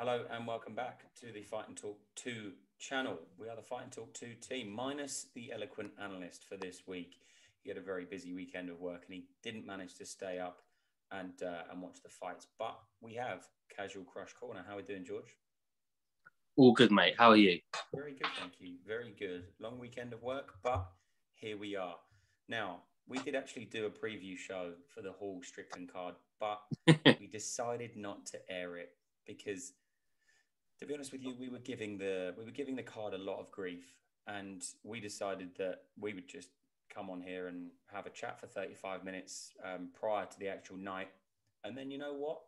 Hello and welcome back to the Fight and Talk 2 channel. We are the Fight and Talk 2 team, minus the eloquent analyst for this week. He had a very busy weekend of work and he didn't manage to stay up and watch the fights. But we have Casual Crush Corner. How are we doing, George? All good, mate. How are you? Very good, thank you. Very good. Long weekend of work, but here we are. Now, we did actually do a preview show for the Hall Strickland card, but we decided not to air it because, to be honest with you, we were giving the card a lot of grief, and we decided that we would just come on here and have a chat for 35 minutes prior to the actual night. And then, you know what?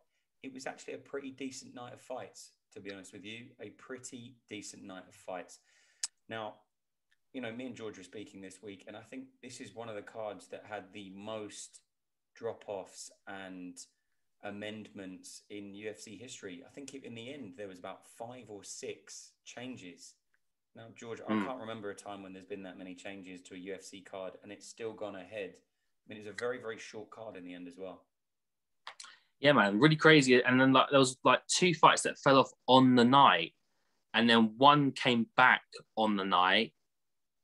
It was actually a pretty decent night of fights, to be honest with you. A pretty decent night of fights. Now, you know, me and George were speaking this week, and I think this is one of the cards that had the most drop-offs and amendments in UFC history. I think in the end, there was about 5 or 6 changes. Now, George, I can't remember a time when there's been that many changes to a UFC card and it's still gone ahead. I mean, it's a very, very short card in the end as well. Yeah, man, really crazy. And then there was 2 fights that fell off on the night, and then one came back on the night.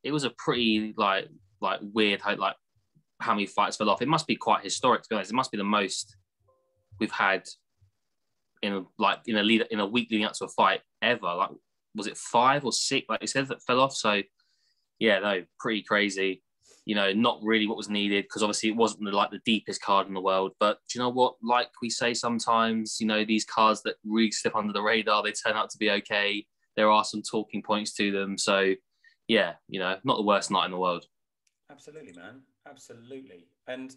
It was a pretty weird how many fights fell off. It must be quite historic, to be honest. It must be the most we've had in a week leading up to a fight ever. Like, was it 5 or 6? Like you said, that fell off. So yeah, no, pretty crazy. You know, not really what was needed, because obviously it wasn't the deepest card in the world. But do you know what? Like we say sometimes, you know, these cards that really slip under the radar, they turn out to be okay. There are some talking points to them. So yeah, you know, not the worst night in the world. Absolutely, man. Absolutely. And,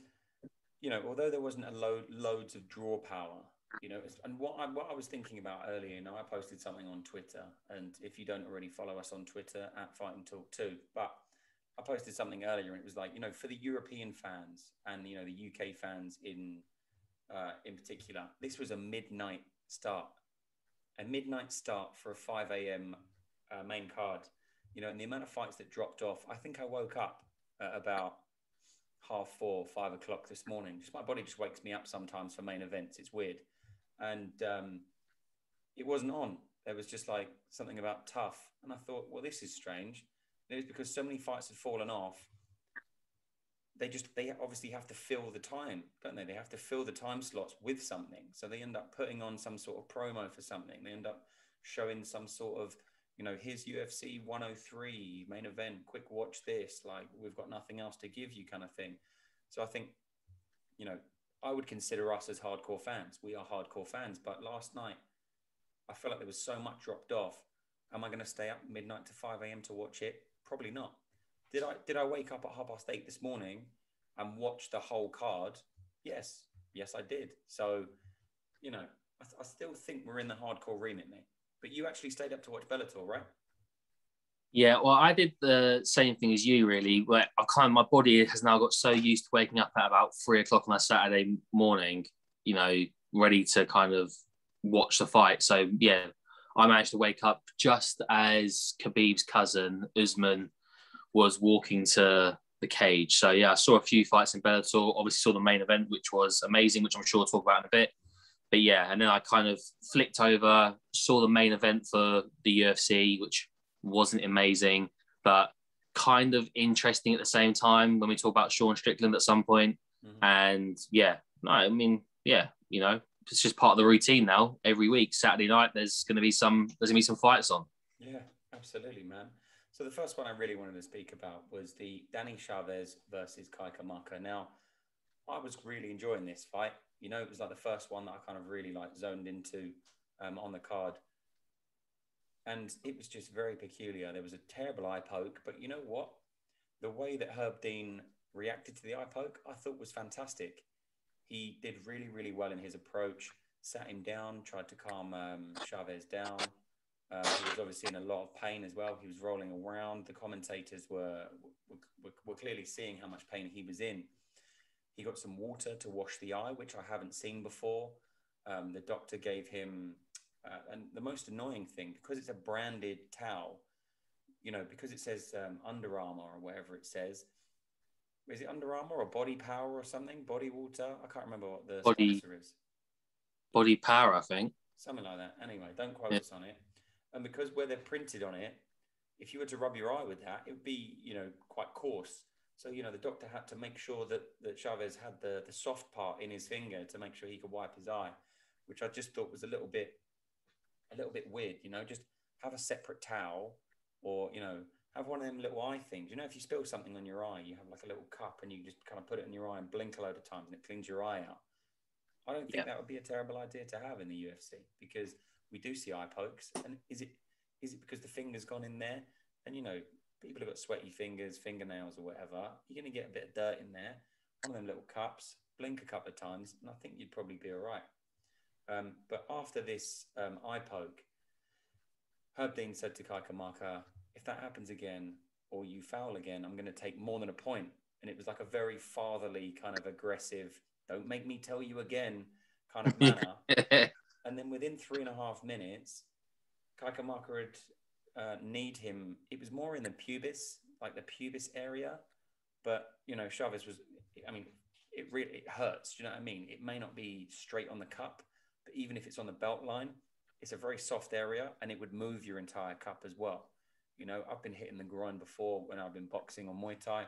you know, although there wasn't loads of draw power, you know, and what I was thinking about earlier, you know, I posted something on Twitter, and if you don't already follow us on Twitter at Fight and Talk 2, but I posted something earlier, and it was like, you know, for the European fans and, you know, the UK fans in particular, this was a midnight start for a 5 a.m. Main card, you know, and the amount of fights that dropped off. I think I woke up at about 4:30, 5 o'clock this morning. Just my body just wakes me up sometimes for main events. It's weird. And it wasn't on. There was just like something about tough. And I thought, well, this is strange. And it was because so many fights had fallen off. They obviously have to fill the time, don't they? They have to fill the time slots with something. So they end up putting on some sort of promo for something. They end up showing some sort of, you know, here's UFC 103 main event, quick watch this, like we've got nothing else to give you kind of thing. So I think, you know, I would consider us as hardcore fans. We are hardcore fans, but last night I felt like there was so much dropped off. Am I going to stay up midnight to 5 a.m. to watch it? Probably not. Did I wake up at 8:30 this morning and watch the whole card? Yes, I did. So, you know, I still think we're in the hardcore remit, mate. But you actually stayed up to watch Bellator, right? Yeah, well, I did the same thing as you, really. Where my body has now got so used to waking up at about 3 o'clock on a Saturday morning, you know, ready to kind of watch the fight. So yeah, I managed to wake up just as Khabib's cousin Usman was walking to the cage. So yeah, I saw a few fights in Bellator. Obviously saw the main event, which was amazing, which I'm sure we'll talk about in a bit. But yeah, and then I kind of flicked over, saw the main event for the UFC, which wasn't amazing, but kind of interesting at the same time when we talk about Sean Strickland at some point. Mm-hmm. And yeah, no, I mean, yeah, you know, it's just part of the routine now. Every week, Saturday night, there's gonna be some fights on. Yeah, absolutely, man. So the first one I really wanted to speak about was the Danny Chavez versus Kaikamaka. Now, I was really enjoying this fight. You know, it was like the first one that I kind of really like zoned into on the card. And it was just very peculiar. There was a terrible eye poke, but you know what? The way that Herb Dean reacted to the eye poke, I thought was fantastic. He did really, really well in his approach, sat him down, tried to calm Chavez down. He was obviously in a lot of pain as well. He was rolling around. The commentators were clearly seeing how much pain he was in. He got some water to wash the eye, which I haven't seen before. The doctor gave him, and the most annoying thing, because it's a branded towel, you know, because it says Under Armour or whatever it says. Is it Under Armour or Body Power or something? Body Water? I can't remember what the sponsor is. Body Power, I think. something like that. Anyway, don't quote Yeah. us on it. And because where they're printed on it, if you were to rub your eye with that, it would be, quite coarse. So, the doctor had to make sure that Chavez had the soft part in his finger to make sure he could wipe his eye, which I just thought was a little bit weird. Just have a separate towel, or have one of them little eye things. If you spill something on your eye, you have like a little cup and you just kind of put it in your eye and blink a load of times and it cleans your eye out. I don't think that would be a terrible idea to have in the UFC, because we do see eye pokes. And is it because the finger's gone in there? And people have got sweaty fingers, fingernails or whatever. You're going to get a bit of dirt in there. One of them little cups, blink a couple of times, and I think you'd probably be all right. But after this eye poke, Herb Dean said to Kaikamaka, if that happens again or you foul again, I'm going to take more than a point. And it was like a very fatherly kind of aggressive, don't make me tell you again kind of manner. And then within 3.5 minutes, Kaikamaka had kneed him. It was more in the pubis, like the pubis area. But, Chavez was, it hurts. Do you know what I mean? It may not be straight on the cup, but even if it's on the belt line, it's a very soft area and it would move your entire cup as well. I've been hitting the groin before when I've been boxing or Muay Thai.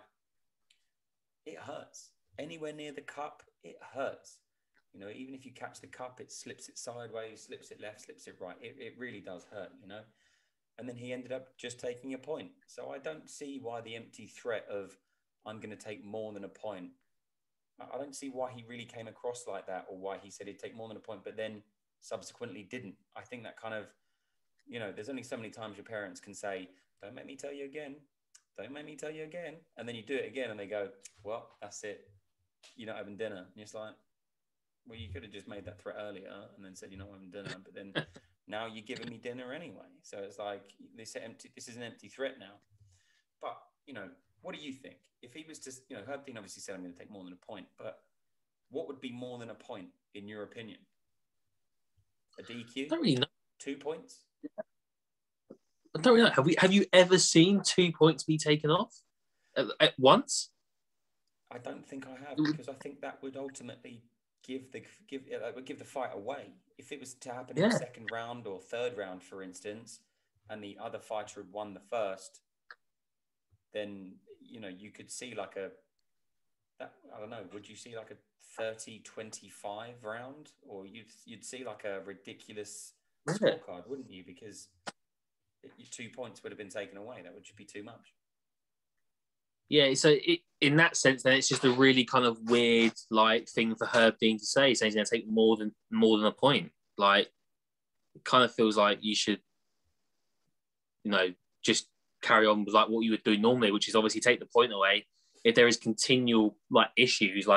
It hurts. Anywhere near the cup, it hurts. Even if you catch the cup, it slips it sideways, slips it left, slips it right. It really does hurt, And then he ended up just taking a point. So I don't see why the empty threat of, I'm going to take more than a point. I don't see why he really came across like that, or why he said he'd take more than a point, but then subsequently didn't. I think that kind of, there's only so many times your parents can say, don't make me tell you again. Don't make me tell you again. And then you do it again and they go, well, that's it. You're not having dinner. And it's like, well, you could have just made that threat earlier and then said, you're not having dinner. But then now you're giving me dinner anyway. So it's like, this is an empty threat now. But, what do you think? If he was to, Herb Dean obviously said, I'm going to take more than a point, but what would be more than a point in your opinion? A DQ? I don't really know. 2 points? I don't really know. Have you ever seen 2 points be taken off at once? I don't think I have, because I think that would ultimately give the fight away. If it was to happen in the second round or third round, for instance, and the other fighter had won the first, then you could see like I don't know, would you see like a 30-25 round, or you'd see like a ridiculous scorecard, wouldn't you? Because 2 points would have been taken away. That would just be too much. Yeah, so in that sense, then it's just a really kind of weird thing for Herb Dean to say, saying he's going to take more than a point. Like, it kind of feels like you should, just carry on with what you would do normally, which is obviously take the point away. If there is continual issues,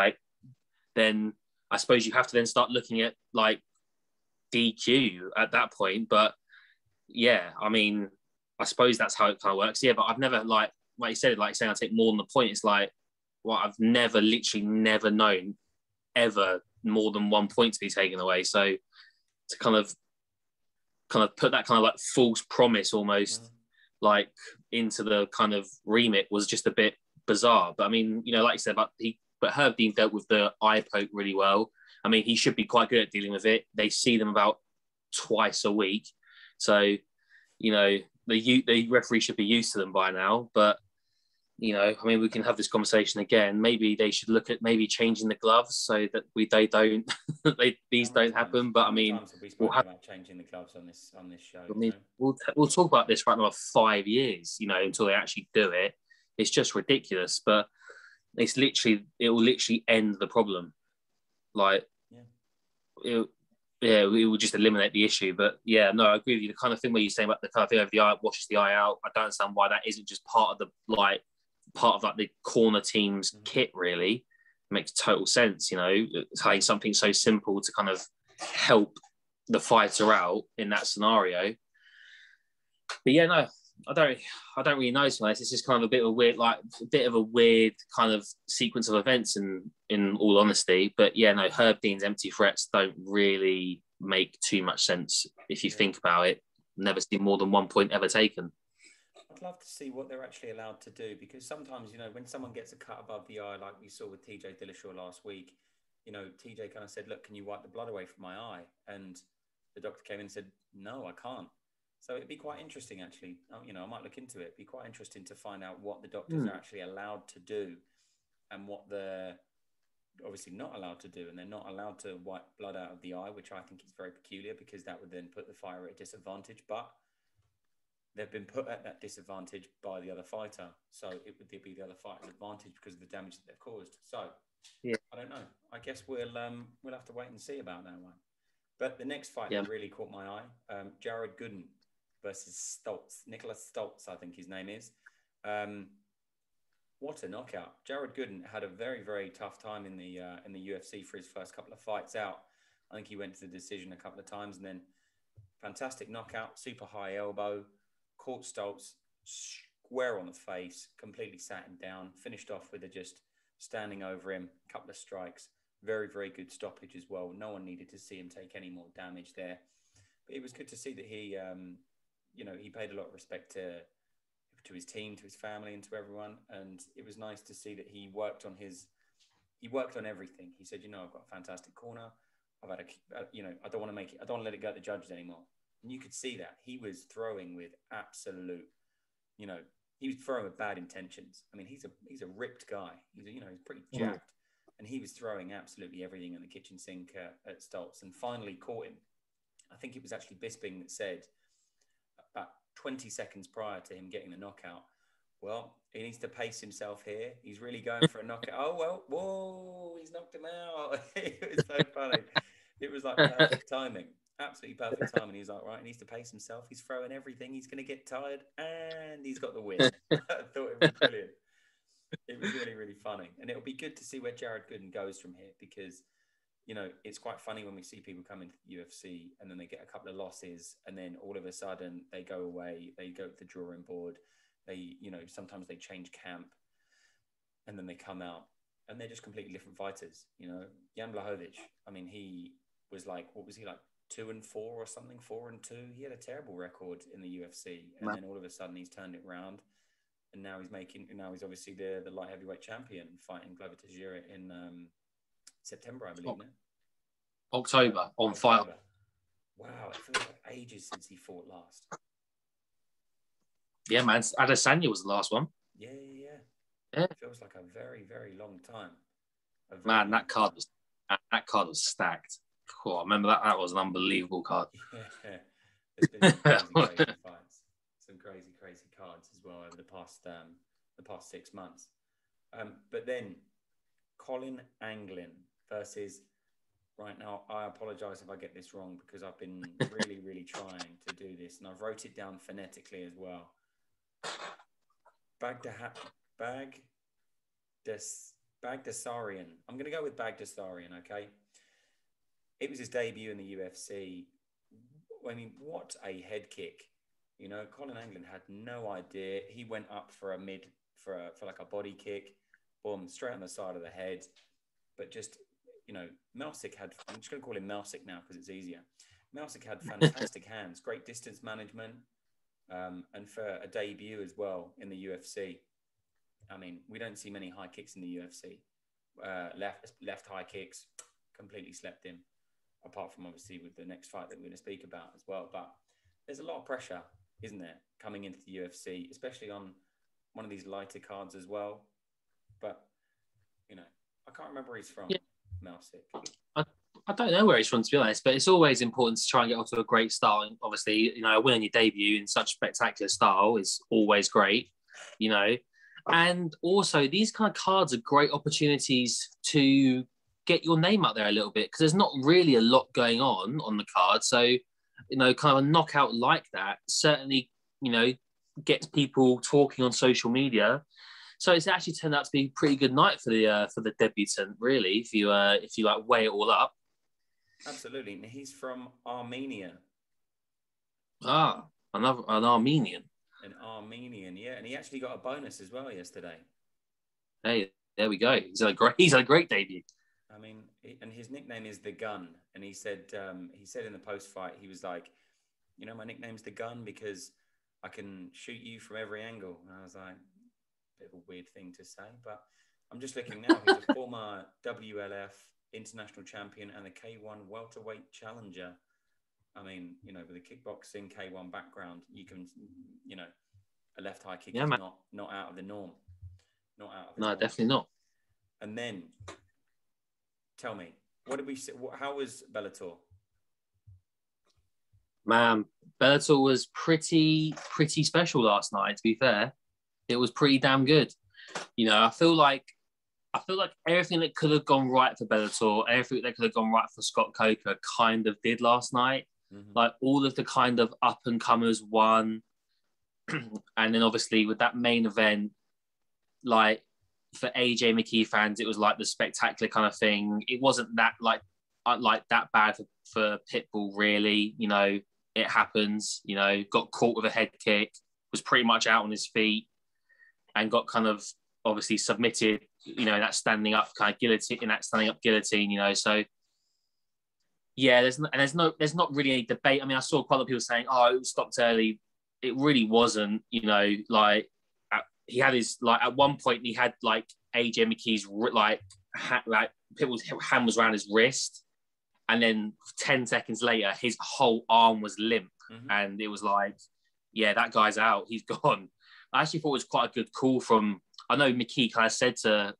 then I suppose you have to then start looking at DQ at that point. But yeah, I suppose that's how it kind of works. Yeah, but I've never like you said, saying I take more than the point. It's I've literally never known ever more than 1 point to be taken away. So to kind of put that kind of false promise almost into the kind of remit was just a bit bizarre. But like you said, but Herb Dean dealt with the eye poke really well. He should be quite good at dealing with it. They see them about twice a week. So, the referee should be used to them by now. But, we can have this conversation again. Maybe they should look at changing the gloves so that these don't happen. But we'll have about changing the gloves on this show. We'll talk about this for another 5 years, until they actually do it. It's just ridiculous. But it will literally end the problem. It will just eliminate the issue. But yeah, no, I agree with you. The kind of thing where you're saying about the kind of thing over the eye, washes the eye out. I don't understand why that isn't just part of the corner team's kit. Really, it makes total sense. Having something so simple to kind of help the fighter out in that scenario. But yeah, no, I don't really know. It's just kind of a bit of a weird kind of sequence of events in all honesty. But yeah, no, Herb Dean's empty threats don't really make too much sense if you think about it. Never seen more than 1 point ever taken. I'd love to see what they're actually allowed to do, because sometimes, when someone gets a cut above the eye, like we saw with TJ Dillashaw last week, TJ kind of said, look, can you wipe the blood away from my eye? And the doctor came in and said, no, I can't. So it'd be quite interesting, actually. You know, I might look into it. It'd be quite interesting to find out what the doctors are actually allowed to do and what they're obviously not allowed to do. And they're not allowed to wipe blood out of the eye, which I think is very peculiar because that would then put the fighter at a disadvantage. But they've been put at that disadvantage by the other fighter. So it would be the other fighter's advantage because of the damage that they've caused. So I don't know. I guess we'll have to wait and see about that one. But the next fight that really caught my eye, Jared Gooden versus Stoltz. Nicholas Stoltz, I think his name is. What a knockout. Jared Gooden had a very, very tough time in the UFC for his first couple of fights out. I think he went to the decision a couple of times and then fantastic knockout, super high elbow, caught Stoltz square on the face, completely sat him down, finished off with just standing over him, a couple of strikes. Very, very good stoppage as well. No one needed to see him take any more damage there. But it was good to see that he, he paid a lot of respect to his team, to his family, and to everyone. And it was nice to see that he worked on everything. He said, I've got a fantastic corner. I've had I don't want to let it go to the judges anymore. And you could see that he was throwing with absolute, he was throwing with bad intentions. I mean, he's a ripped guy. He's pretty jacked. And he was throwing absolutely everything in the kitchen sink at Stoltz and finally caught him. I think it was actually Bisping that said about 20 seconds prior to him getting the knockout, well, he needs to pace himself here. He's really going for a knockout. Oh, well, whoa, he's knocked him out. It was so funny. It was like perfect timing, absolutely perfect timing. He's like, right, he needs to pace himself. He's throwing everything. He's going to get tired and he's got the win. I thought it was brilliant. It was really, really funny. And it'll be good to see where Jared Gooden goes from here because, it's quite funny when we see people come into the UFC and then they get a couple of losses and then all of a sudden they go away, they go to the drawing board, they, sometimes they change camp and then they come out and they're just completely different fighters. Jan Blachowicz, I mean, he was like, what was he like, 2-4 or something, 4-2? He had a terrible record in the UFC and then all of a sudden he's turned it around. And now he's obviously the light heavyweight champion fighting Glover Teixeira in September, I believe. October on Fight. Wow, it feels like ages since he fought last. Yeah, man. Adesanya was the last one. Yeah. It feels like a very, very long time. Man, that card was stacked. Cool. I remember that. That was an unbelievable card. Yeah. There's been some crazy fights. Some crazy cards as well over the past 6 months. But then Colin Anglin versus, right now, I apologize if I get this wrong because I've been really, really trying to do this and I've wrote it down phonetically as well. Bagdasarian. I'm going to go with Bagdasarian, okay? It was his debut in the UFC. I mean, what a head kick. Colin Anglin had no idea. He went up for like a body kick, boom, straight on the side of the head. But just, Melsick I'm just going to call him Melsick now because it's easier. Melsick had fantastic hands, great distance management, and for a debut as well in the UFC. I mean, we don't see many high kicks in the UFC. Left high kicks, completely slept him, apart from obviously with the next fight that we're going to speak about as well. But there's a lot of pressure, isn't there, coming into the UFC, especially on one of these lighter cards as well. But, I can't remember where he's from, Melsick. I don't know where he's from, to be honest, but it's always important to try and get off to a great start. And obviously, winning your debut in such spectacular style is always great, And also, these kind of cards are great opportunities to get your name out there a little bit because there's not really a lot going on the card. So, kind of a knockout like that certainly, gets people talking on social media. So it's actually turned out to be a pretty good night for the debutant, really, if you like weigh it all up. Absolutely. And he's from Armenia. An Armenian. An Armenian, yeah. And he actually got a bonus as well yesterday. Hey, there we go. He's had a great debut. I mean, and his nickname is The Gun. And he said in the post-fight, he was like, my nickname's The Gun because I can shoot you from every angle. And I was like, a bit of a weird thing to say. But I'm just looking now. He's a former WLF international champion and the K1 welterweight challenger. I mean, you know, with a kickboxing K1 background, you can, you know, a left high kick Yeah, is man. not out of the norm. Not out of the No, norm. definitely not. And then, tell me, what did we see? How was Bellator? Man, Bellator was pretty special last night, to be fair. It was pretty damn good. You know, I feel like everything that could have gone right for Bellator, everything that could have gone right for Scott Coker kind of did last night. Mm-hmm. Like all of the kind of up and comers won. And then obviously with that main event, like for AJ McKee fans, it was like the spectacular kind of thing. It wasn't that like that bad for Pitbull, really. You know, it happens. You know, got caught with a head kick, was pretty much out on his feet, and got kind of obviously submitted. You know, that standing up kind of guillotine, You know, so yeah, there's not really any debate. I mean, I saw quite a lot of people saying, "Oh, it was stopped early." It really wasn't. You know, like he had his like at one point he had like AJ McKee's like Pitbull's hand was around his wrist, and then 10 seconds later his whole arm was limp, and it was like, yeah, that guy's out, he's gone. I actually thought it was quite a good call from. I know McKee kind of said to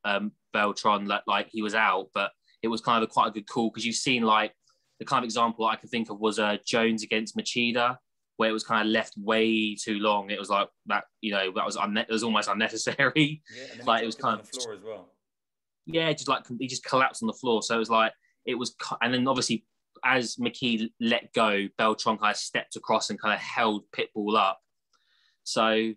Beltran that like he was out, but it was kind of quite a good call because you've seen like the kind of example I can think of was Jones against Machida, where it was kind of left way too long. It was like that, you know, that was it was almost unnecessary. Yeah, and then like it was kind of on the floor as well. Yeah, just like he just collapsed on the floor. So it was like and then obviously as McKee let go, Beltran kind of stepped across and kind of held Pitbull up. So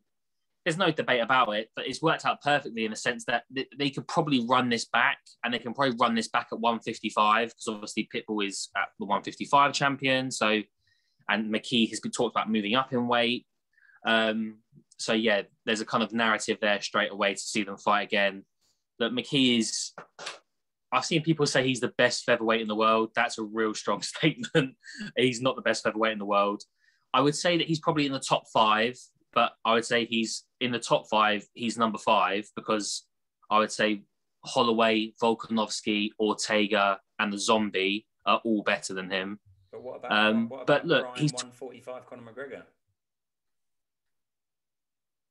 there's no debate about it, but it's worked out perfectly in the sense that they could probably run this back, and they can probably run this back at 155 because obviously Pitbull is at the 155 champion. So, and McKee has been talked about moving up in weight. So yeah, there's a kind of narrative there straight away to see them fight again. That McKee is, I've seen people say he's the best featherweight in the world. That's a real strong statement. He's not the best featherweight in the world. I would say that he's probably in the top 5, but I would say he's in the top 5. He's number 5 because I would say Holloway, Volkanovski, Ortega, and the Zombie are all better than him. But what about look, Brian he's 145 Conor McGregor?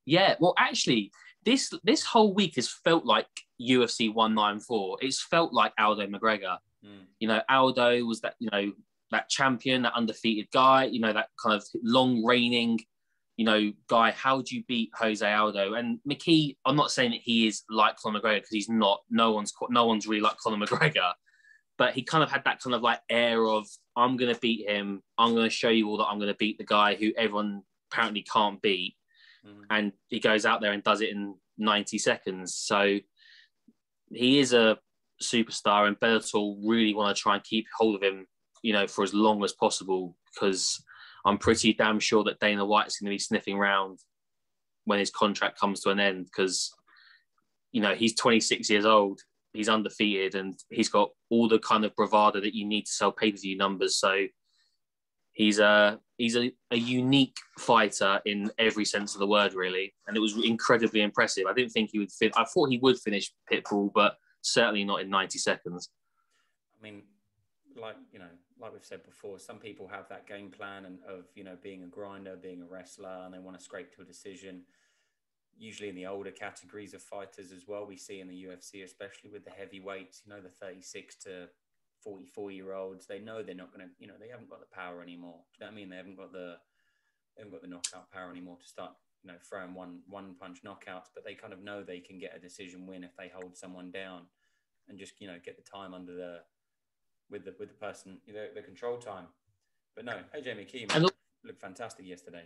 Yeah, well, actually, this whole week has felt like UFC 194. It's felt like Aldo McGregor. You know, Aldo was that, you know, that champion, that undefeated guy, you know, that kind of long reigning, you know, guy. How do you beat Jose Aldo? And McKee, I'm not saying that he is like Conor McGregor because he's not. No one's really like Conor McGregor. But he kind of had that kind of like air of, I'm going to beat him. I'm going to show you all that I'm going to beat the guy who everyone apparently can't beat. And he goes out there and does it in 90 seconds. So he is a superstar, and Bellator really want to try and keep hold of him, you know, for as long as possible, because I'm pretty damn sure that Dana White's going to be sniffing around when his contract comes to an end, because, you know, he's 26 years old, he's undefeated, and he's got all the kind of bravado that you need to sell pay-per-view numbers. So he's a unique fighter in every sense of the word, really, and it was incredibly impressive. I didn't think he would I thought he would finish Pitbull, but certainly not in 90 seconds. I mean, like, you know, like we've said before, some people have that game plan and of, you know, being a grinder, being a wrestler, and they want to scrape to a decision. Usually in the older categories of fighters as well, we see in the UFC, especially with the heavyweights, you know, the 36 to 44-year-olds, they know they're not going to, you know, they haven't got the power anymore. Do you know what I mean? They haven't got the knockout power anymore to start, you know, throwing one punch knockouts, but they kind of know they can get a decision win if they hold someone down and just, you know, get the time under with the person, you know, the control time. But no, AJ McKee looked fantastic yesterday.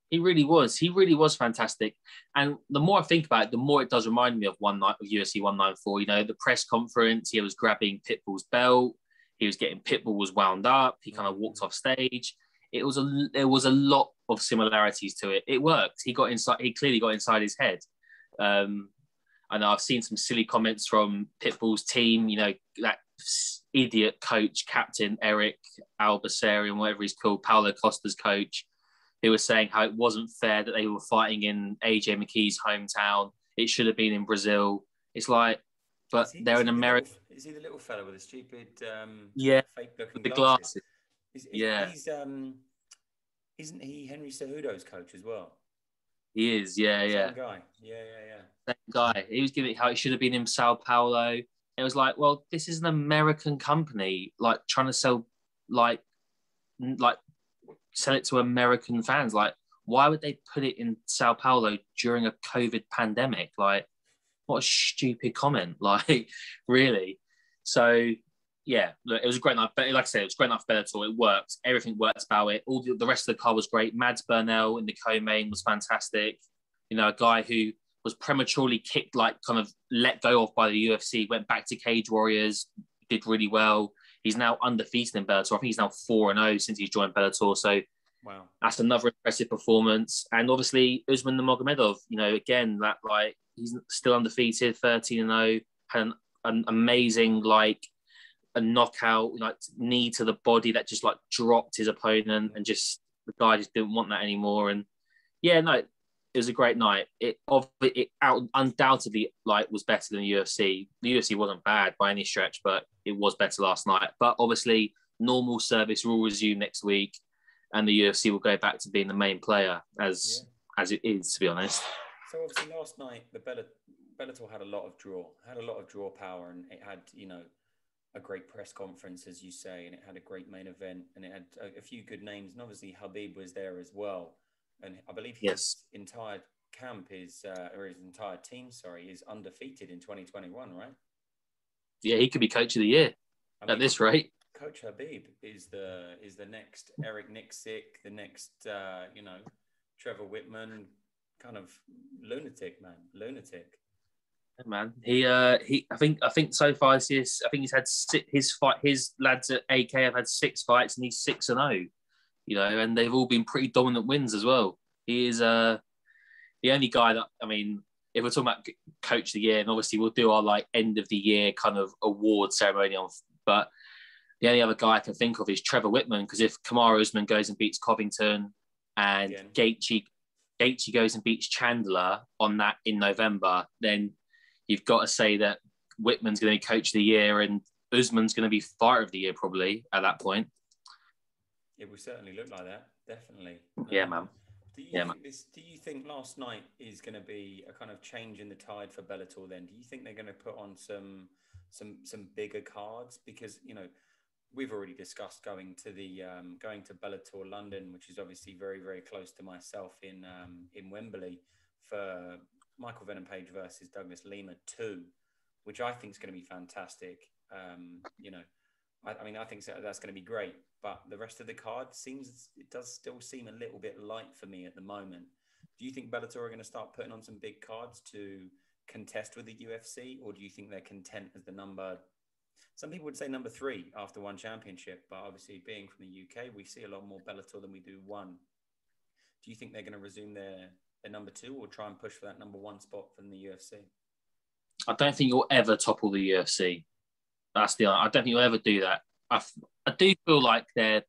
He really was fantastic. And the more I think about it, the more it does remind me of one night of UFC 194. You know, the press conference, he was grabbing Pitbull's belt, Pitbull was wound up, he kind of walked off stage. There was a lot of similarities to it. It worked. He clearly got inside his head. I know I've seen some silly comments from Pitbull's team, you know, that idiot coach, Captain Eric Albasarian, whatever he's called, Paulo Costa's coach, who was saying how it wasn't fair that they were fighting in AJ McKee's hometown. It should have been in Brazil. It's like, but they're in America. Is he the little fella with the stupid fake looking the glasses? Yeah, Isn't he Henry Cejudo's coach as well? he is. Yeah, yeah. Same guy. Yeah. Same guy. He was giving it how it should have been in Sao Paulo. It was like, well, this is an American company, like trying to sell, like sell it to American fans. Like, why would they put it in Sao Paulo during a COVID pandemic? Like, what a stupid comment. Like, really. So, yeah, look, it was a great night. But like I said, it was a great night for Bellator. It worked. Everything worked about it. All the rest of the card was great. Mads Burnell in the co-main was fantastic. You know, a guy who was prematurely kicked, like kind of let go of by the UFC, went back to Cage Warriors, did really well. He's now undefeated in Bellator. I think he's now 4-0 since he's joined Bellator. So wow, that's another impressive performance. And obviously, Usman Nurmagomedov, you know, again, that like he's still undefeated, 13-0, had an amazing like a knockout, like knee to the body that just like dropped his opponent, and just the guy just didn't want that anymore. And yeah, no, it was a great night. It undoubtedly like was better than the UFC. The UFC wasn't bad by any stretch, but it was better last night. But obviously, normal service will resume next week, and the UFC will go back to being the main player as it is, to be honest. So obviously last night the Bellator had a lot of draw power, and it had, you know, a great press conference, as you say, and it had a great main event, and it had a few good names, and obviously Habib was there as well, and I believe his entire camp is or his entire team, is undefeated in 2021, right? Yeah, he could be coach of the year at this rate. Coach Habib is the next Eric Nixick, the next Trevor Whitman, kind of lunatic. Yeah, man, I think so far this year, I think he's had his lads at AK have had 6 fights, and he's 6-0, you know, and they've all been pretty dominant wins as well. He is the only guy that, I mean, if we're talking about coach of the year, and obviously we'll do our like end of the year kind of award ceremony on, but the only other guy I can think of is Trevor Whitman, because if Kamaru Usman goes and beats Covington, and Gaethje goes and beats Chandler on that in November, then you've got to say that Whitman's going to be coach of the year, and Usman's going to be fighter of the year probably at that point. It will certainly look like that, definitely. Yeah, man. Do you think last night is going to be a kind of change in the tide for Bellator then? Do you think they're going to put on some bigger cards? Because, you know, we've already discussed going to Bellator London, which is obviously very, very close to myself in Wembley, for Michael Venom Page versus Douglas Lima 2, which I think is going to be fantastic. You know, I mean, I think that's going to be great. But the rest of the card does still seem a little bit light for me at the moment. Do you think Bellator are going to start putting on some big cards to contest with the UFC, or do you think they're content as the number? Some people would say number 3 after one championship, but obviously being from the UK, we see a lot more Bellator than we do one. Do you think they're going to resume their number 2, or try and push for that number 1 spot from the UFC? I don't think you'll ever topple the UFC. I don't think you'll ever do that. I do feel like they're,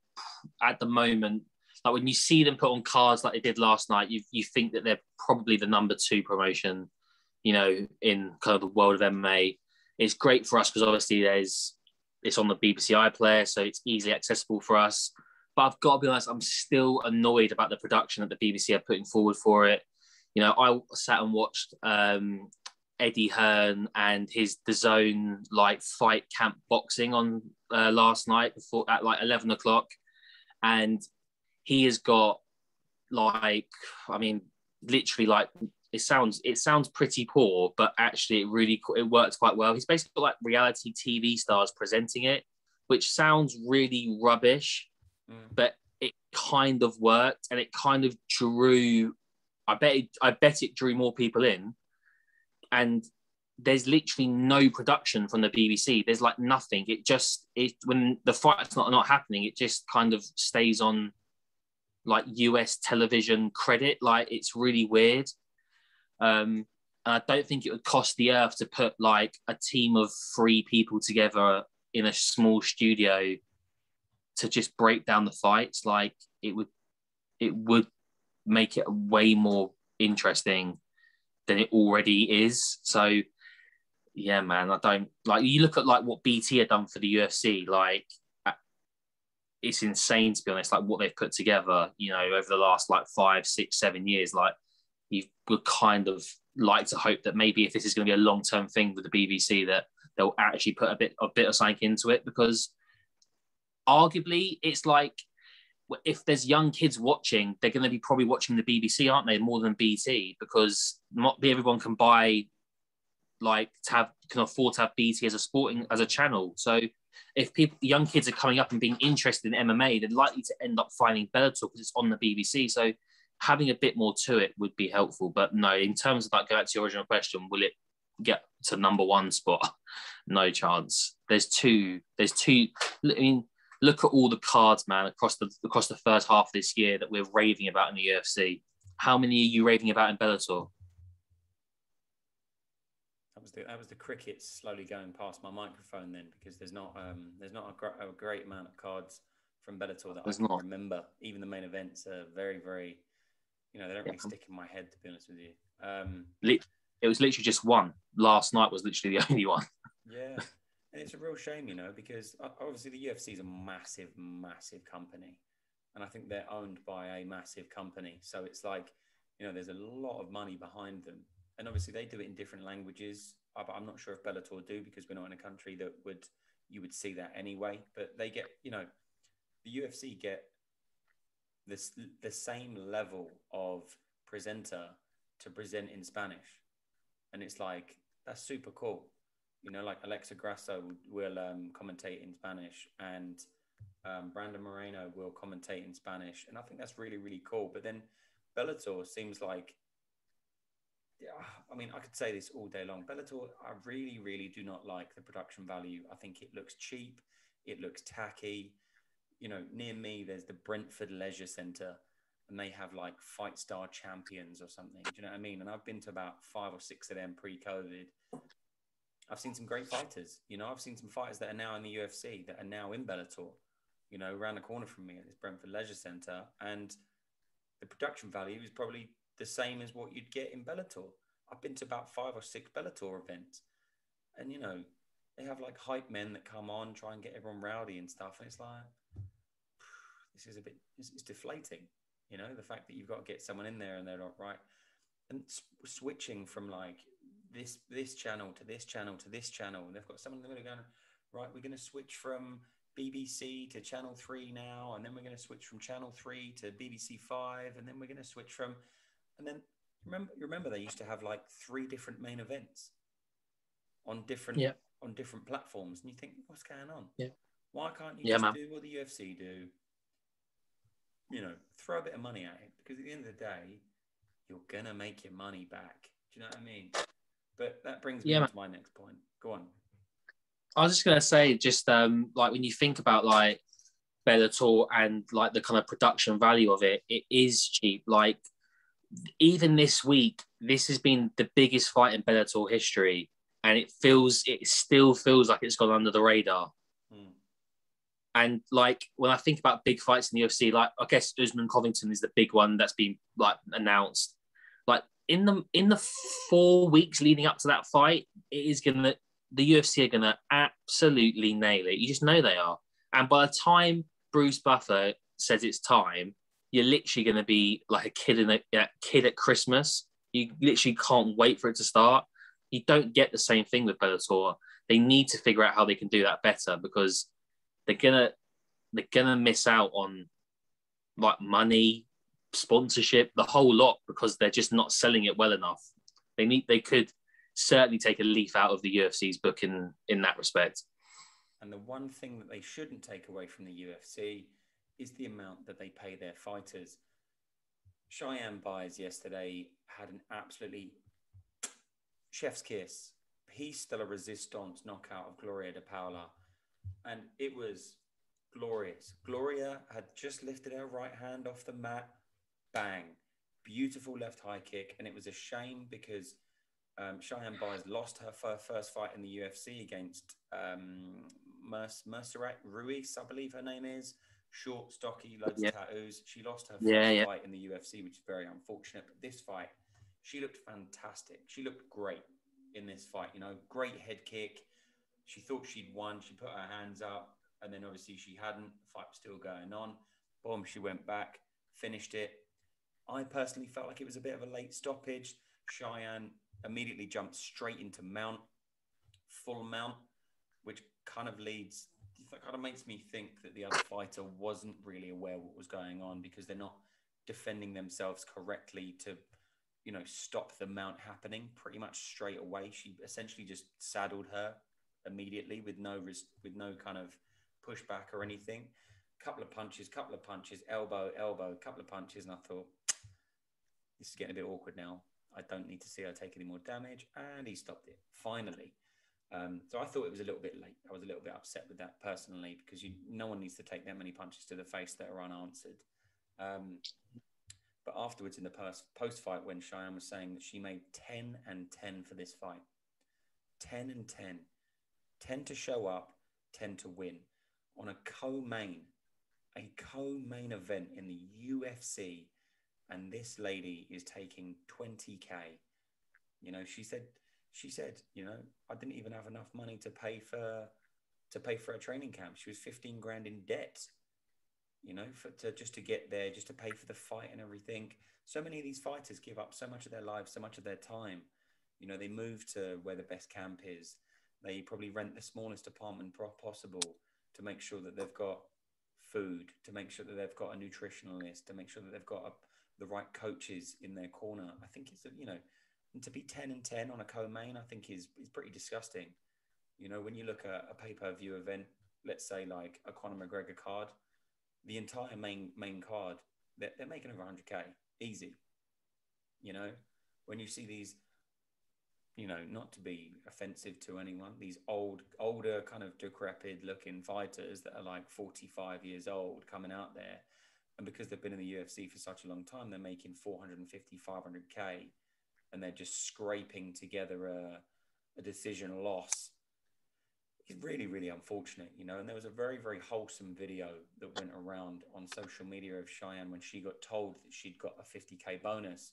at the moment, like when you see them put on cards like they did last night, you think that they're probably the number 2 promotion, you know, in kind of the world of MMA. It's great for us because obviously it's on the BBC iPlayer, so it's easily accessible for us. But I've got to be honest, I'm still annoyed about the production that the BBC are putting forward for it. You know, I sat and watched Eddie Hearn and his DAZN like fight camp boxing on last night before at like 11 o'clock, and he has got like, I mean, literally like it sounds pretty poor, but actually it works quite well. He's basically got like reality TV stars presenting it, which sounds really rubbish, but it kind of worked, and it kind of drew. I bet it drew more people in. And there's literally no production from the BBC. There's like nothing. When the fight's not happening, it just kind of stays on like US television credit. Like, it's really weird. And I don't think it would cost the earth to put like a team of 3 people together in a small studio to just break down the fights. Like, it would make it way more interesting than it already is. So yeah, man, I don't like, you look at like what BT had done for the UFC, like it's insane, to be honest, like what they've put together, you know, over the last like 5, 6, 7 years. Like, you would kind of like to hope that maybe if this is going to be a long-term thing with the BBC, that they'll actually put a bit of something into it, because arguably it's like, if there's young kids watching, they're going to be probably watching the BBC, aren't they, more than BT, because not everyone can buy, like, can afford to have BT as a channel. So if young kids are coming up and being interested in MMA, they're likely to end up finding Bellator because it's on the BBC. So having a bit more to it would be helpful. But no, in terms of like, go back to your original question, will it get to number one spot? No chance. There's two. I mean, look at all the cards, man, across the first half of this year that we're raving about in the UFC. How many are you raving about in Bellator? That was the crickets slowly going past my microphone then, because there's not a great amount of cards from Bellator that I can remember. Even the main events are very, very, they don't really stick in my head, to be honest with you. It was literally just one. Last night was literally the only one. Yeah. And it's a real shame, because obviously the UFC is a massive, massive company. And I think they're owned by a massive company. So it's like, there's a lot of money behind them. And obviously they do it in different languages. But I'm not sure if Bellator do, because we're not in a country that you would see that anyway. But they get, the UFC get the same level of presenter to present in Spanish. And it's like, that's super cool. Like Alexa Grasso will commentate in Spanish, and Brandon Moreno will commentate in Spanish. And I think that's really, really cool. But then Bellator seems like, I mean, I could say this all day long. Bellator, I really, really do not like the production value. I think it looks cheap. It looks tacky. Near me, there's the Brentford Leisure Centre, and they have like Fight Star Champions or something. Do you know what I mean? And I've been to about 5 or 6 of them pre-COVID. I've seen some great fighters. I've seen some fighters that are now in the UFC, that are now in Bellator, around the corner from me at this Brentford Leisure Centre. And the production value is probably the same as what you'd get in Bellator. I've been to about 5 or 6 Bellator events. And, they have like hype men that come on, try and get everyone rowdy and stuff. And it's like, this is it's deflating. The fact that you've got to get someone in there and they're not right. And switching from like this channel to this channel to this channel. And they've got someone in the middle going, right, we're going to switch from BBC to Channel 3 now. And then we're going to switch from Channel 3 to BBC 5. And then we're going to switch from... And then remember they used to have like 3 different main events on different platforms. And you think, what's going on? Yeah. Why can't you just do what the UFC do? Throw a bit of money at it, because at the end of the day, you're going to make your money back. Do you know what I mean? But that brings me to my next point. Go on. I was just going to say, just like when you think about like Bellator and like the kind of production value of it, it is cheap. Like even this week, this has been the biggest fight in Bellator history, and it still feels like it's gone under the radar. And like when I think about big fights in the UFC, like I guess Usman Covington is the big one that's been like announced. Like in the 4 weeks leading up to that fight, the UFC are gonna absolutely nail it. You just know they are. And by the time Bruce Buffer says it's time, you're literally gonna be like a kid at Christmas. You literally can't wait for it to start. You don't get the same thing with Bellator. They need to figure out how they can do that better, because they're gonna miss out on like money, sponsorship, the whole lot, because they're just not selling it well enough. They could certainly take a leaf out of the UFC's book in that respect. And the one thing that they shouldn't take away from the UFC is the amount that they pay their fighters. Cheyenne Buys yesterday had an absolutely chef's kiss. He's still a resistance knockout of Gloria de Paula. And it was glorious. Gloria had just lifted her right hand off the mat. Bang. Beautiful left high kick. And it was a shame because Cheyenne Buys lost her first fight in the UFC against Mercerat Ruiz, I believe her name is. Short, stocky, loads of tattoos. She lost her first fight in the UFC, which is very unfortunate. But this fight, she looked fantastic. She looked great in this fight. Great head kick. She thought she'd won. She put her hands up. And then obviously she hadn't. The fight was still going on. Boom, she went back, finished it. I personally felt like it was a bit of a late stoppage. Cheyenne immediately jumped straight into mount, full mount, which kind of makes me think that the other fighter wasn't really aware what was going on, because they're not defending themselves correctly to, stop the mount happening pretty much straight away. She essentially just saddled her immediately with no kind of pushback or anything. Couple of punches, elbow, couple of punches, and I thought, this is getting a bit awkward now. I don't need to see her take any more damage, and he stopped it finally. So I thought it was a little bit late. I was a little bit upset with that personally, because no one needs to take that many punches to the face that are unanswered. But afterwards, in the post-fight, when Cheyenne was saying that she made 10 and 10 for this fight, 10 and 10, 10 to show up, 10 to win on a co-main event in the UFC, and this lady is taking 20K. She said, I didn't even have enough money to pay for a training camp. She was 15 grand in debt, just to get there, just to pay for the fight and everything. So many of these fighters give up so much of their lives, so much of their time. They move to where the best camp is. They probably rent the smallest apartment possible to make sure that they've got food, to make sure that they've got a nutritionalist, to make sure that they've got the right coaches in their corner. I think it's, and to be 10 and 10 on a co-main, I think is pretty disgusting. When you look at a pay-per-view event, let's say like a Conor McGregor card, the entire main card, they're making over 100K, easy. When you see these, not to be offensive to anyone, these older kind of decrepit looking fighters that are like 45 years old coming out there, and because they've been in the UFC for such a long time, they're making 450, 500K, and they're just scraping together a decision loss. It's really, really unfortunate, and there was a very, very wholesome video that went around on social media of Cheyenne when she got told that she'd got a 50K bonus.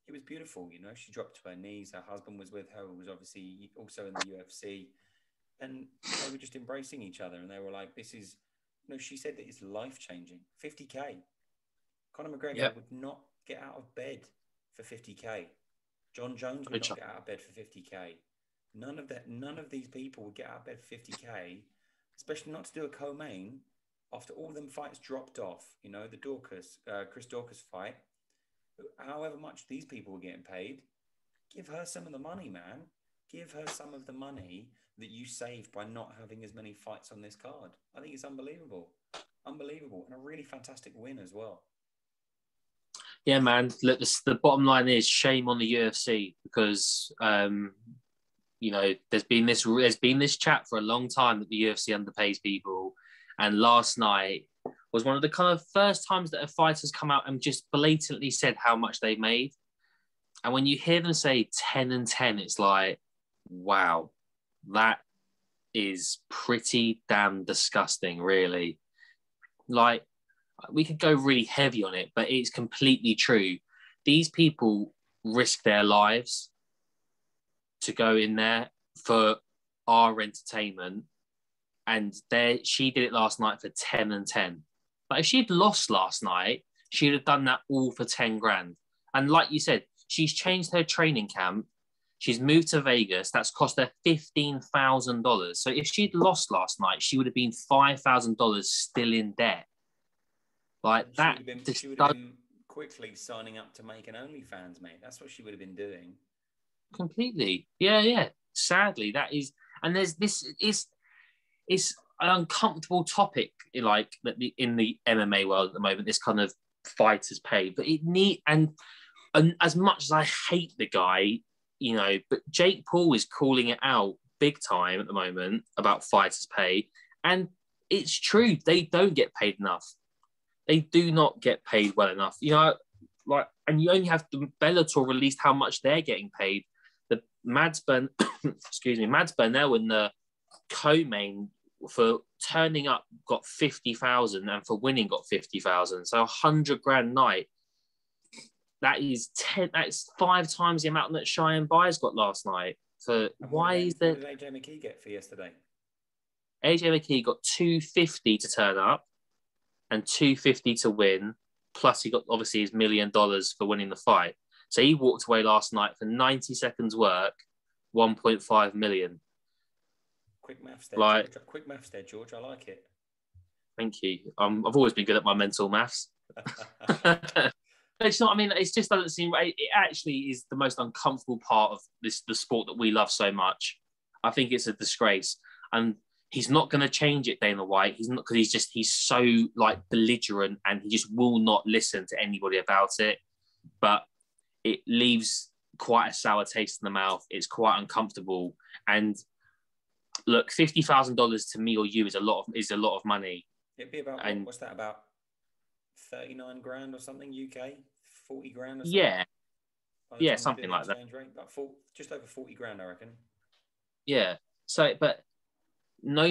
It was beautiful, she dropped to her knees. Her husband was with her, who was obviously also in the UFC, and they were just embracing each other, and they were like, this is, she said that it's life-changing. 50K. Conor McGregor would not get out of bed for 50K. John Jones would not get out of bed for 50K. None of these people would get out of bed for 50K, especially not to do a co-main after all them fights dropped off. The Chris Dorcas fight, however much these people were getting paid, give her some of the money, man. Give her some of the money that you saved by not having as many fights on this card. I think it's unbelievable. Unbelievable. And a really fantastic win as well. Yeah, man. Look, the bottom line is shame on the UFC, because there's been this chat for a long time that the UFC underpays people, and last night was one of the kind of first times that a fighter's come out and just blatantly said how much they made. And when you hear them say 10 and 10, it's like, wow, that is pretty damn disgusting, really. Like, we could go really heavy on it, but it's completely true. These people risk their lives to go in there for our entertainment, and she did it last night for 10 and 10. But if she'd lost last night, she'd have done that all for 10 grand. And like you said, she's changed her training camp. She's moved to Vegas. That's cost her $15,000. So if she'd lost last night, she would have been $5,000 still in debt. Like that. She would have been quickly signing up to make an OnlyFans, mate. That's what she would have been doing. Completely. Yeah. Sadly, that is. And there's this is. It's an uncomfortable topic, like in the MMA world at the moment. This kind of fighters pay, but and as much as I hate the guy, but Jake Paul is calling it out big time at the moment about fighters pay, and it's true. They don't get paid enough. They do not get paid well enough. And you only have to Bellator released how much they're getting paid. The Mads Burnell in the co-main for turning up got 50,000, and for winning got 50,000. So 100 grand night. That's 5 times the amount that Cheyenne Byers got last night. So why is there? What did AJ McKee get for yesterday? AJ McKee got 250 to turn up and 250 to win. Plus, he got obviously his $1 million for winning the fight. So he walked away last night for 90 seconds work, 1.5 million. Quick maths there, George. Quick maths there, George. I like it. Thank you. I've always been good at my mental maths. It's not. I mean, it just doesn't seem. It actually is the most uncomfortable part of the sport that we love so much. I think it's a disgrace, and he's not going to change it, Dana White. He's not, because he's so like belligerent, and he just will not listen to anybody about it. But it leaves quite a sour taste in the mouth. It's quite uncomfortable. And look, $50,000 to me or you is a lot of money. It'd be about what's that, about 39 grand or something UK, 40 grand or something. Yeah, something like that. Rate, about just over 40 grand, I reckon. Yeah. So, but no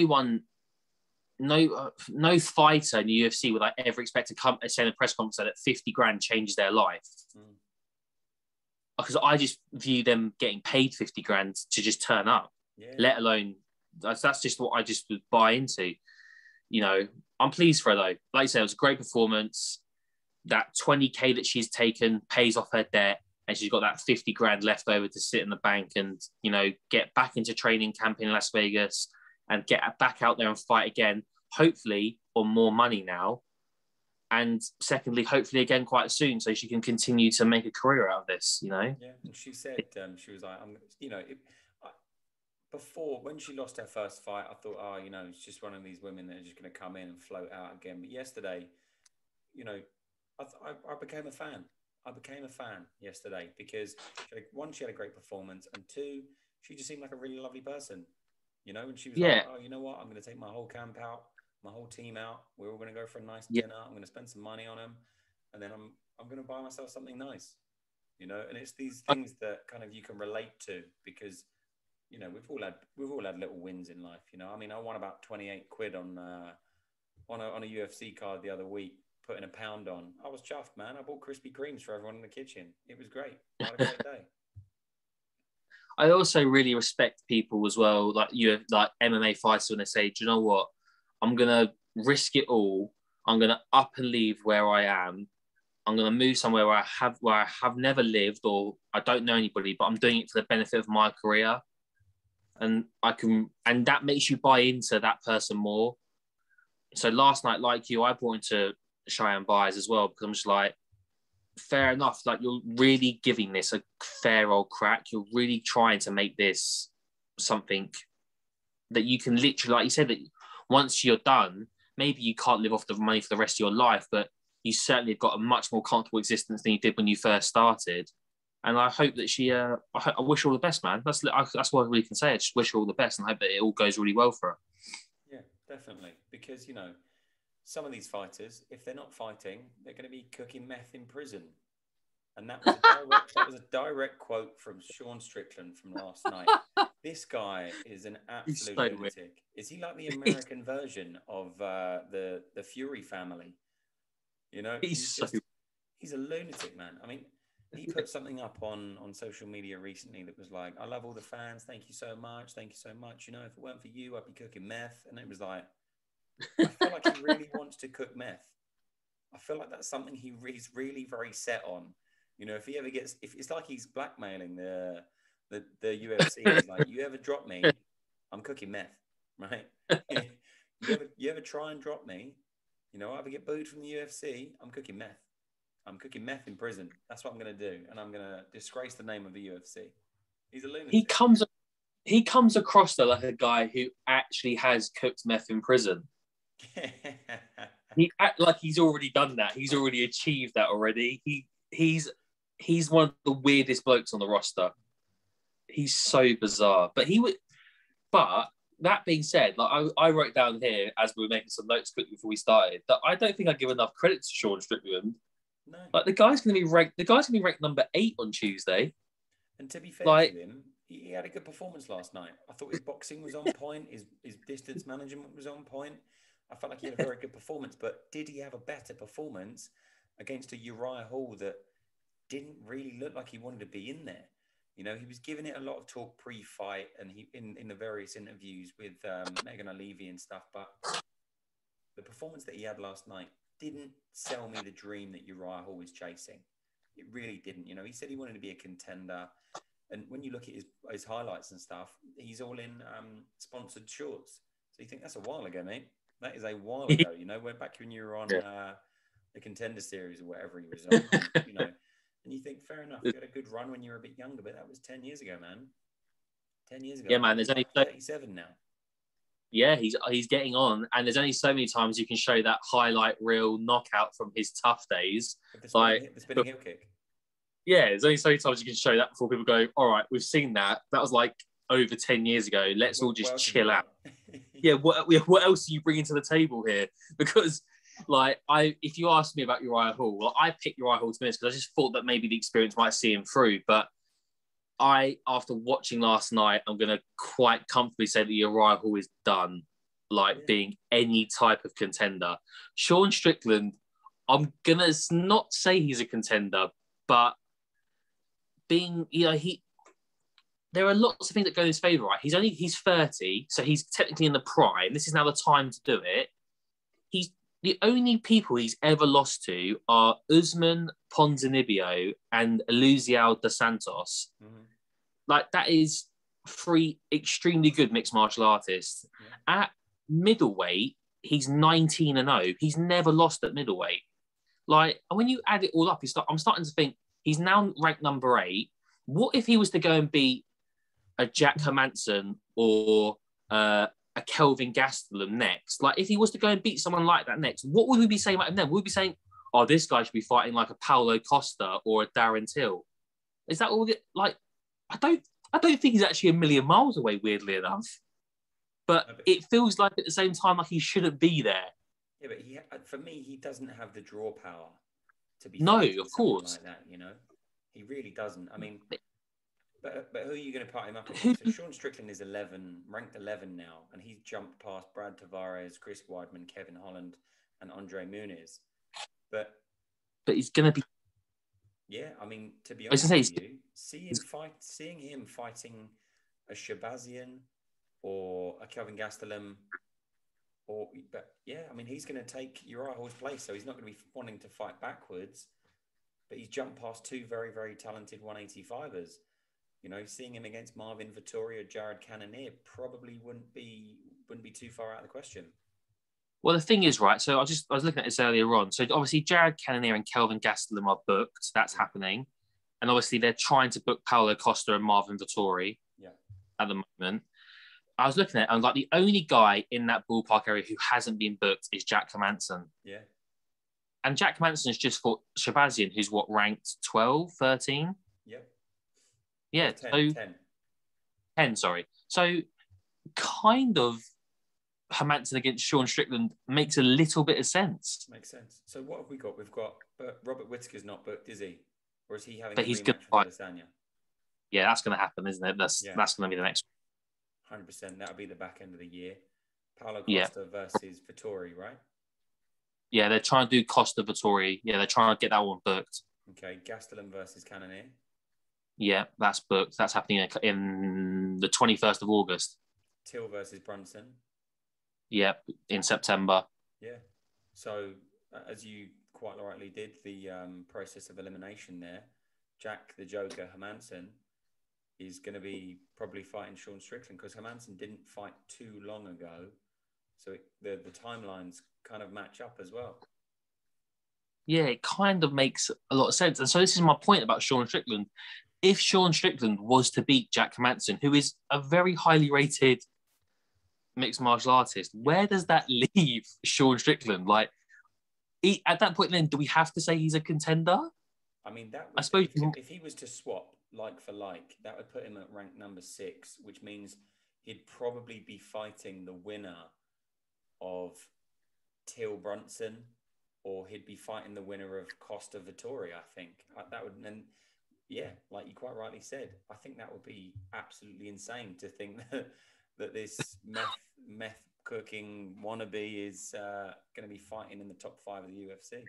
fighter in the UFC would I ever expect to come say in a press conference that 50 grand changes their life. Because I just view them getting paid 50 grand to just turn up, let alone that's just what I just would buy into. You know, I'm pleased for her though. Like I said, it was a great performance. That 20K that she's taken pays off her debt, and she's got that 50 grand left over to sit in the bank and, you know, get back into training camp in Las Vegas and get back out there and fight again, hopefully on more money now. And secondly, hopefully again quite soon, so she can continue to make a career out of this, you know? Yeah, and she said, she was like, before, when she lost her first fight, I thought, oh, you know, it's just one of these women that are just going to come in and float out again. But yesterday, you know, I became a fan. I became a fan yesterday because, she had a great performance, and two, she just seemed like a really lovely person, you know? And she was like, oh, you know what? I'm going to take my whole camp out, my whole team out. We're all going to go for a nice dinner. I'm going to spend some money on them, and then I'm going to buy myself something nice, you know? And it's these things that kind of you can relate to because, you know, we've all had little wins in life, you know. I mean, I won about 28 quid on a UFC card the other week, putting a pound on. I was chuffed, man. I bought Krispy Kremes for everyone in the kitchen. It was great. I had a great day. I also really respect people as well, like MMA fighters, when they say, do you know what? I'm gonna risk it all. I'm gonna up and leave where I am. I'm gonna move somewhere where I have never lived, or I don't know anybody, but I'm doing it for the benefit of my career. And that makes you buy into that person more. So last night, like you, I brought into Cheyenne buys as well, because I'm just like, fair enough. Like, you're really giving this a fair old crack. You're really trying to make this something that you can literally, like you said, that once you're done, maybe you can't live off the money for the rest of your life, but you certainly have got a much more comfortable existence than you did when you first started. And I hope that I wish her all the best, man. That's what I really can say. I just wish her all the best and hope that it all goes really well for her. Yeah, definitely. Because, you know, some of these fighters, if they're not fighting, they're going to be cooking meth in prison. And that was a direct quote from Sean Strickland from last night. This guy is an absolute lunatic. Weird. Is he like the American version of the Fury family? You know, he's a lunatic, man. I mean, he put something up on social media recently that was like, I love all the fans. Thank you so much. Thank you so much. You know, if it weren't for you, I'd be cooking meth. And it was like, I feel like he really wants to cook meth. I feel like that's something he's really very set on. You know, if he ever gets, if it's like he's blackmailing the UFC. He's like, you ever drop me, I'm cooking meth, right? you ever try and drop me, you know, I ever get booed from the UFC, I'm cooking meth. I'm cooking meth in prison. That's what I'm going to do. And I'm going to disgrace the name of the UFC. He's a lunatic. He comes across though like a guy who actually has cooked meth in prison. He's already done that. He's already achieved that already. He's one of the weirdest blokes on the roster. He's so bizarre. But that being said, like I wrote down here as we were making some notes quickly before we started that I don't think I give enough credit to Sean Strickland. No. Like the guy's going to be ranked number 8 on Tuesday. And to be fair to him, he had a good performance last night. I thought his boxing was on point. His distance management was on point. I felt like he had a very good performance. But did he have a better performance against a Uriah Hall that didn't really look like he wanted to be in there? You know, he was giving it a lot of talk pre-fight, and he in the various interviews with Megan O'Leary and stuff. But the performance that he had last night didn't sell me the dream that Uriah Hall was chasing. It really didn't. You know, he said he wanted to be a contender. And when you look at his highlights and stuff, he's all in sponsored shorts. So you think that's a while ago, mate. That is a while ago. You know, we're back when you were on the Contender Series or whatever he was on. And, you know, and you think, fair enough, you had a good run when you were a bit younger, but that was 10 years ago, man. 10 years ago. Yeah, man. There's only 37 now. Yeah, he's getting on, and there's only so many times you can show that highlight reel knockout from his tough days. The spinning heel kick. Yeah, there's only so many times you can show that before people go, all right, we've seen that. That was like over 10 years ago. Let's all just chill out. Yeah, what else are you bringing to the table here? Because, like, if you ask me about Uriah Hall, well, I picked Uriah Hall to miss because I just thought that maybe the experience might see him through. But after watching last night, I'm going to quite comfortably say that Uriah Hall is done, being any type of contender. Sean Strickland, I'm going to not say he's a contender, but being, you know, there are lots of things that go in his favour, right? He's 30, so he's technically in the prime. This is now the time to do it. The only people he's ever lost to are Usman, Ponzinibbio, and Elusiao dos Santos. Mm-hmm. Like, that is 3 extremely good mixed martial artists. Yeah. At middleweight, he's 19-0. He's never lost at middleweight. Like, and when you add it all up, I'm starting to think, he's now ranked number 8. What if he was to go and beat a Jack Hermansson or a Kelvin Gastelum next? Like, if he was to go and beat someone like that next, what would we be saying about him then? Would we be saying, oh, this guy should be fighting like a Paulo Costa or a Darren Till? Is that all? Like, I don't think he's actually a million miles away, weirdly enough. But it feels like at the same time like he shouldn't be there. Yeah, but for me, he doesn't have the draw power to be. No, of course. Like that, you know, he really doesn't. I mean, but who are you going to put him up against? So Sean Strickland is ranked 11 now, and he's jumped past Brad Tavares, Chris Weidman, Kevin Holland, and Andre Muniz. But he's going to be. Yeah, I mean, to be honest with you, seeing him fighting a Shabazian or a Kelvin Gastelum, I mean, he's going to take Uriah Hall's place, so he's not going to be wanting to fight backwards. But he's jumped past 2 very, very talented 185ers. You know, seeing him against Marvin Vettori or Jared Cannonier probably wouldn't be too far out of the question. Well, the thing is, right, so I was looking at this earlier on. So obviously Jared Cannonier and Kelvin Gastelum are booked. That's happening. And obviously they're trying to book Paulo Costa and Marvin Vettori at the moment. I was looking at it, and like the only guy in that ballpark area who hasn't been booked is Jack Hermansson. Yeah. And Jack Hermansson's just fought Shabazian, who's ranked 12, 13? Yeah. Yeah, 10, sorry. So kind of Hermansson against Sean Strickland makes a little bit of sense. Makes sense. So what have we got? We've got Robert Whittaker's not booked, is he? Or is he having a rematch with Adesanya? Yeah, that's going to happen, isn't it? That's going to be the next 100%. That'll be the back end of the year. Paulo Costa versus Vettori, right? Yeah, they're trying to do Costa Vettori. Yeah, they're trying to get that one booked. Okay, Gastelum versus Cannonier. Yeah, that's booked. That's happening in the 21st of August. Till versus Brunson. Yep, in September. Yeah. So, as you quite rightly did, the process of elimination there, Jack the Joker Hermansson is going to be probably fighting Sean Strickland because Hermansson didn't fight too long ago. So the timelines kind of match up as well. Yeah, it kind of makes a lot of sense. And so this is my point about Sean Strickland. If Sean Strickland was to beat Jack Hermansson, who is a very highly rated mixed martial artist, where does that leave Sean Strickland? Like, at that point then, do we have to say he's a contender? I mean, I suppose if he was to swap like for like, that would put him at rank number 6, which means he'd probably be fighting the winner of Till Brunson, or he'd be fighting the winner of Costa Vettori, I think. That would then, yeah, like you quite rightly said, I think that would be absolutely insane to think that this meth cooking wannabe is going to be fighting in the top 5 of the UFC.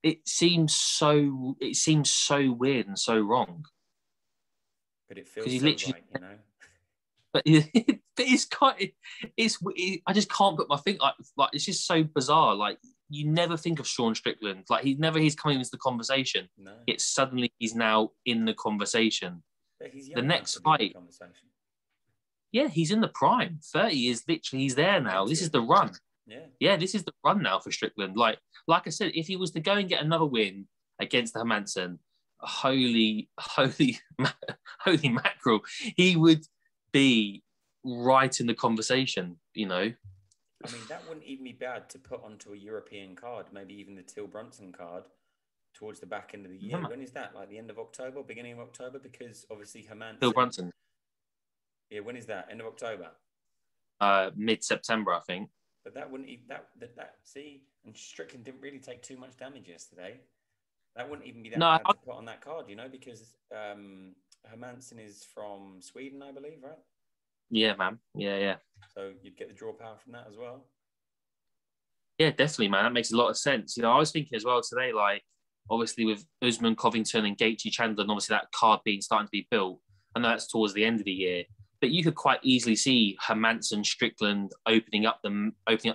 It seems so weird and so wrong. But it because feels he so literally. right, you know. But, but it's quite. I just can't put my finger. Like it's just so bizarre. Like you never think of Sean Strickland. Like he's coming into the conversation. No. It's suddenly he's now in the conversation. But he's The young enough next to be in the fight, conversation. yeah, he's in the prime. 30 is literally he's there now. This is the run. Yeah, this is the run now for Strickland. Like I said, if he was to go and get another win against the Hermansen, holy mackerel, he would be right in the conversation. You know. I mean, that wouldn't even be bad to put onto a European card, maybe even the Till Brunson card towards the back end of the year. When is that? Like the end of October, beginning of October? Because obviously Hermansen. Bill Brunson. Yeah, when is that? End of October? Mid-September, I think. But that wouldn't even that see, and Strickland didn't really take too much damage yesterday. That wouldn't even be that bad to put on that card, you know, because Hermansen is from Sweden, I believe, right? Yeah, man. Yeah. So you'd get the draw power from that as well. Yeah, definitely, man. That makes a lot of sense. You know, I was thinking as well today, like obviously with Usman, Covington, and Gaethje Chandler, and obviously that card being starting to be built. I know that's towards the end of the year, but you could quite easily see Hermansen, Strickland opening up the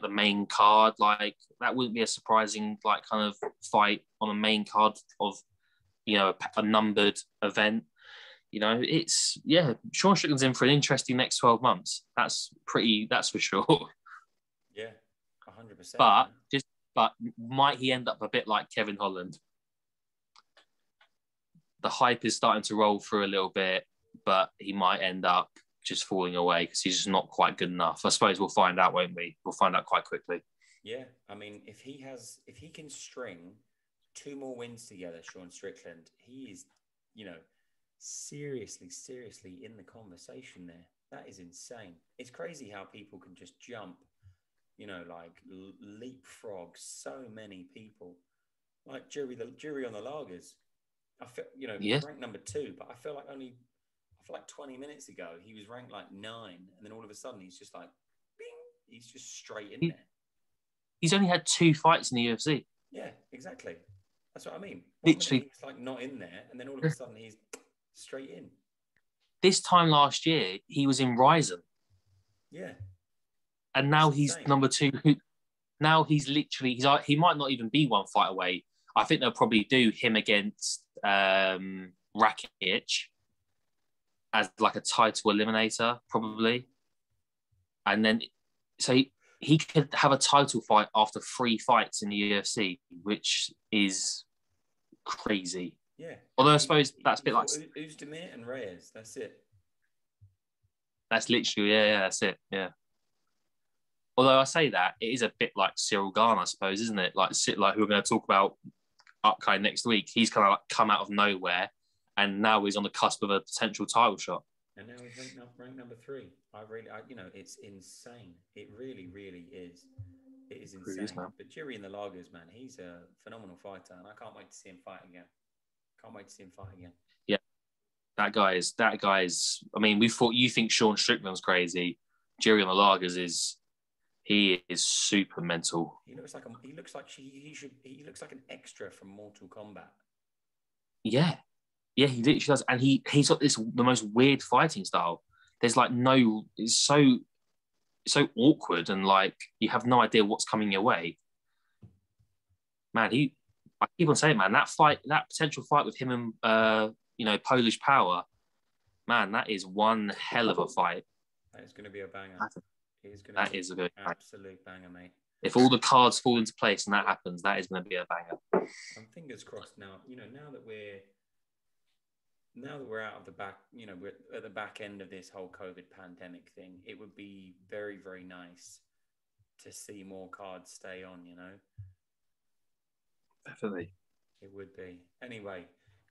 main card. Like that wouldn't be a surprising like kind of fight on a main card of, you know, a numbered event. You know, it's Sean Strickland's in for an interesting next 12 months. That's for sure. Yeah, 100%. But might he end up a bit like Kevin Holland? The hype is starting to roll through a little bit, but he might end up just falling away because he's just not quite good enough. I suppose we'll find out, won't we? We'll find out quite quickly. Yeah, I mean, if he can string 2 more wins together, Sean Strickland, he is, you know, seriously in the conversation there. That is insane. It's crazy how people can just jump, you know, like leapfrog so many people. Like jury on the lagers. I feel, you know, he's ranked number 2, but I feel like 20 minutes ago he was ranked like 9, and then all of a sudden he's just like, bing, he's just straight in there. He's only had 2 fights in the UFC. Yeah, exactly. That's what I mean. Literally, he was like not in there, and then all of a sudden he's straight in. This time last year he was in Ryzen. Yeah. And now he's number 2. Now he's he might not even be 1 fight away. I think they'll probably do him against Rakic as like a title eliminator, probably. And then, so he could have a title fight after 3 fights in the UFC, which is crazy. Yeah. Although I suppose that's a bit like Uzdemir and Reyes. That's it. That's literally, that's it. Yeah. Although I say that, it is a bit like Cyril Gane, I suppose, isn't it? Like who we're going to talk about upcoming next week. He's kind of like come out of nowhere, and now he's on the cusp of a potential title shot. And now he's ranked number 3. You know, it's insane. It really is. It is insane. It is, but Jerry in the Lagers, man, he's a phenomenal fighter, and I can't wait to see him fight again. Yeah, that guy is. I mean, you think Sean Strickland's crazy. Jerry in the Lagers is super mental. He looks like an extra from Mortal Kombat. Yeah, he literally does, and he's got the most weird fighting style. There's like it's so awkward, and like you have no idea what's coming your way. Man, I keep on saying, man, that potential fight with him and Polish Power, man, that is one hell of a fight. That is going to be a banger. That is a good absolute banger, mate. If all the cards fall into place and that happens, that is going to be a banger. I'm fingers crossed now. You know, now that we're out of the back, you know, we're at the back end of this whole COVID pandemic thing. It would be very, very nice to see more cards stay on. You know, definitely, it would be. Anyway,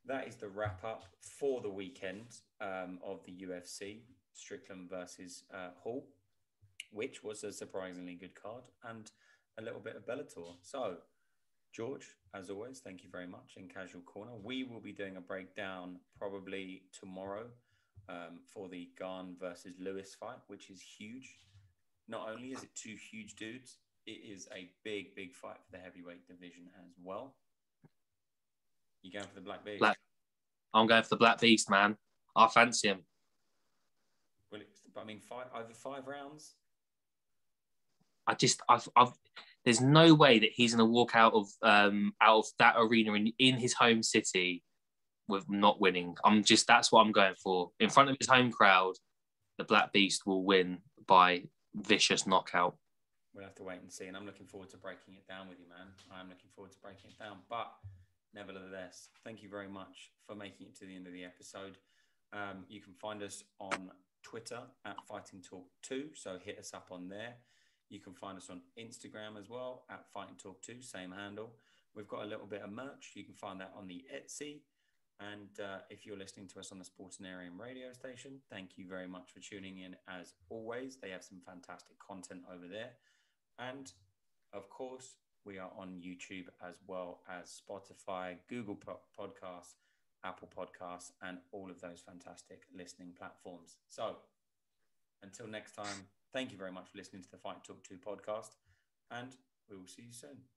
that is the wrap up for the weekend of the UFC Strickland versus Hall, which was a surprisingly good card, and a little bit of Bellator. So, George, as always, thank you very much in Casual Corner. We will be doing a breakdown probably tomorrow for the Gane versus Lewis fight, which is huge. Not only is it 2 huge dudes, it is a big, big fight for the heavyweight division as well. You going for the Black Beast? I'm going for the Black Beast, man. I fancy him. Well, I mean, over 5 rounds. I've there's no way that he's going to walk out of that arena in his home city with not winning. That's what I'm going for. In front of his home crowd, the Black Beast will win by vicious knockout. We'll have to wait and see. And I'm looking forward to breaking it down with you, man. I'm looking forward to breaking it down. But nevertheless, thank you very much for making it to the end of the episode. You can find us on Twitter at Fighting Talk 2. So hit us up on there. You can find us on Instagram as well at Fighting Talk 2, same handle. We've got a little bit of merch. You can find that on the Etsy. And if you're listening to us on the Sportinarium radio station, thank you very much for tuning in as always. They have some fantastic content over there. And of course, we are on YouTube as well as Spotify, Google Podcasts, Apple Podcasts, and all of those fantastic listening platforms. So until next time, thank you very much for listening to the Fight Talk 2 podcast, and we will see you soon.